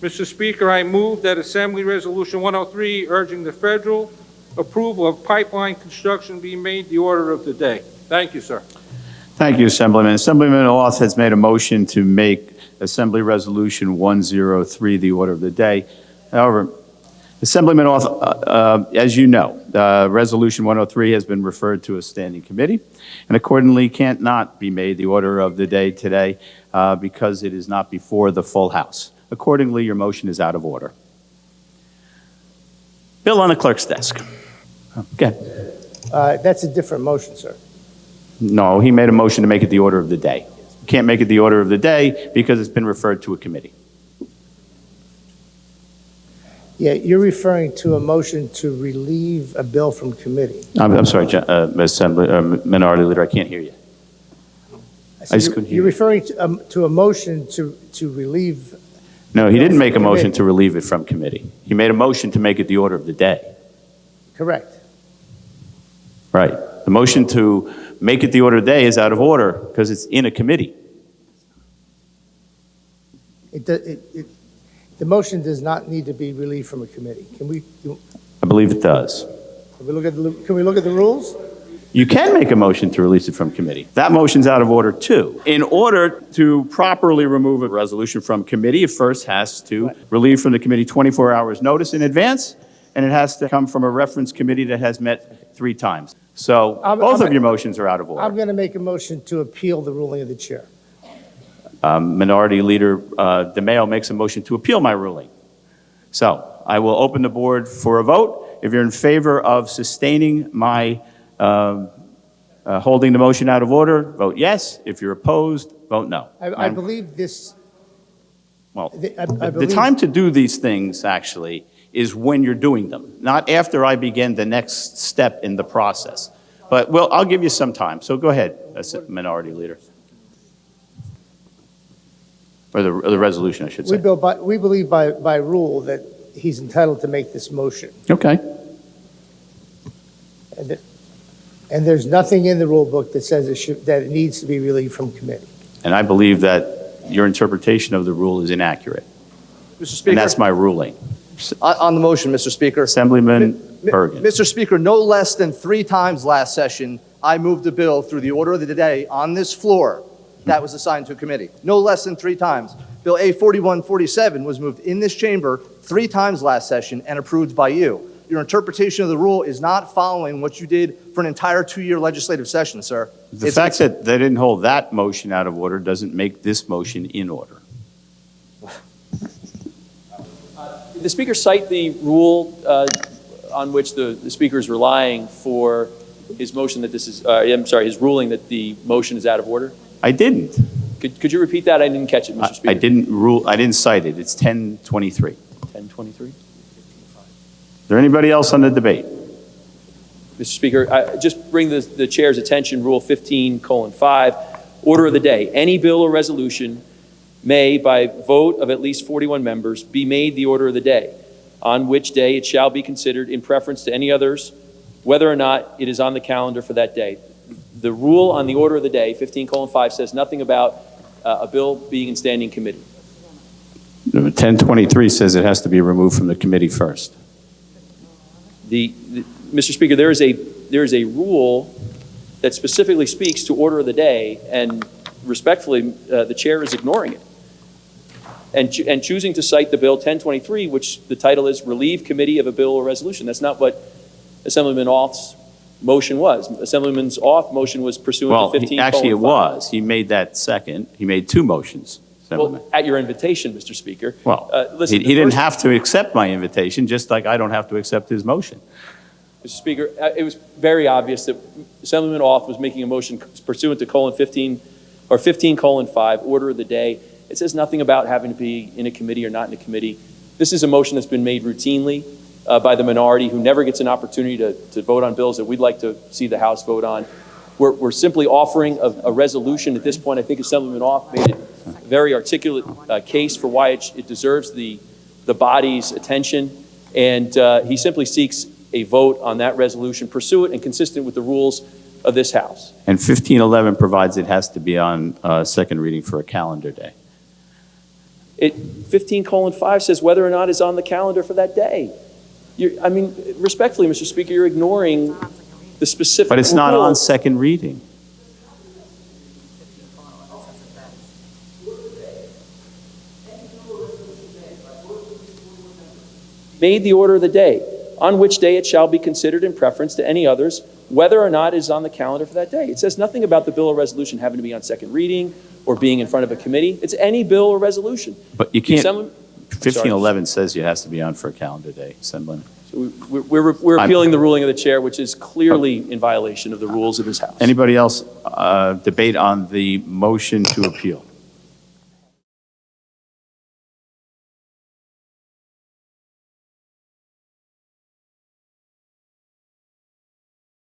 Mr. Speaker, I move that Assembly Resolution 103 urging the federal approval of pipeline construction be made the order of the day. Thank you, sir. Thank you, Assemblyman. Assemblyman Auth has made a motion to make Assembly Resolution 103 the order of the day. However, Assemblyman Auth, as you know, Resolution 103 has been referred to a standing committee and accordingly can't not be made the order of the day today because it is not before the full House. Accordingly, your motion is out of order. Bill on the clerk's desk. Okay. That's a different motion, sir. No, he made a motion to make it the order of the day. You can't make it the order of the day because it's been referred to a committee. Yeah, you're referring to a motion to relieve a bill from committee. I'm sorry, Minority Leader, I can't hear you. I just couldn't hear You're you. referring to a motion to relieve. No, he didn't make a motion to relieve it from committee. He made a motion to make it the order of the day. Correct. Right. The motion to make it the order of the day is out of order because it's in a committee. The motion does not need to be relieved from a committee. Can we I believe it does. look at the rules? You can make a motion to release it from committee. That motion's out of order too. In order to properly remove a resolution from committee, it first has to relieve from the committee 24 hours notice in advance, and it has to come from a reference committee that has met 3 times. So both of your motions are out of order. I'm going to make a motion to appeal the ruling of the chair. Minority Leader DiMaio makes a motion to appeal my ruling. So I will open the board for a vote. If you're in favor of sustaining my holding the motion out of order, vote yes. If you're opposed, vote no. I believe this. Well, I the time to do these things actually is when you're doing them, not after I begin the next step in the process. But I'll give you some time. So go ahead, Minority Leader. Or the resolution, I should say. We believe by rule that he's entitled to make this motion. Okay. And there's nothing in the rule book that says that it needs to be relieved from committee. And I believe that your interpretation of the rule is inaccurate. Mr. Speaker. And that's my ruling. On the motion, Mr. Speaker. Assemblyman Bergen. Mr. Speaker, no less than 3 times last session, I moved a bill through the order of the day on this floor that was assigned to a committee. No less than 3 times. Bill A4147 was moved in this chamber 3 times last session and approved by you. Your interpretation of the rule is not following what you did for an entire 2-year legislative session, sir. The fact that they didn't hold that motion out of order doesn't make this motion in order. Did the Speaker cite the rule on which the Speaker is relying for his motion that this is, his ruling that the motion is out of order? I didn't. Could you repeat that? I didn't catch it, Mr. Speaker. I didn't cite it. It's 1023. 1023? Is there anybody else on the debate? Mr. Speaker, just bring the chair's attention, Rule 15:5, order of the day. Any bill or resolution may, by vote of at least 41 members, be made the order of the day, on which day it shall be considered in preference to any others, whether or not it is on the calendar for that day. The rule on the order of the day, 15:5, says nothing about a bill being in standing committee. 1023 says it has to be removed from the committee first. Mr. Speaker, there is a rule that specifically speaks to order of the day, and respectfully, the chair is ignoring it. And choosing to cite the bill 1023, which the title is Relieve Committee of a Bill or Resolution. That's not what Assemblyman Auth's motion was. Assemblyman Auth's motion was pursuant to 15:5. Actually it was. He made that second. He made 2 motions. Well, at your invitation, Mr. Speaker. Well, listen, he didn't have to accept my invitation, just like I don't have to accept his motion. Mr. Speaker, it was very obvious that Assemblyman Auth was making a motion pursuant to 15:5, order of the day. It says nothing about having to be in a committee or not in a committee. This is a motion that's been made routinely by the minority, who never gets an opportunity to vote on bills that we'd like to see the House vote on. We're simply offering a resolution at this point. I think Assemblyman Auth made it a very articulate case for why it deserves the body's attention, and he simply seeks a vote on that resolution pursuant and consistent with the rules of this House. And 1511 provides it has to be on second reading for a calendar day. 15:5 says whether or not it's on the calendar for that day. I mean, respectfully, Mr. Speaker, you're ignoring the specific But it's not rule. on second reading. Made the order of the day, on which day it shall be considered in preference to any others, whether or not it is on the calendar for that day. It says nothing about the bill or resolution having to be on second reading or being in front of a committee. It's any bill or resolution. But you can't, Assembly- 1511 says it has to be on for a calendar day, Assemblyman. So we're appealing the ruling of the chair, which is clearly in violation of the rules of this House. Anybody else debate on the motion to appeal?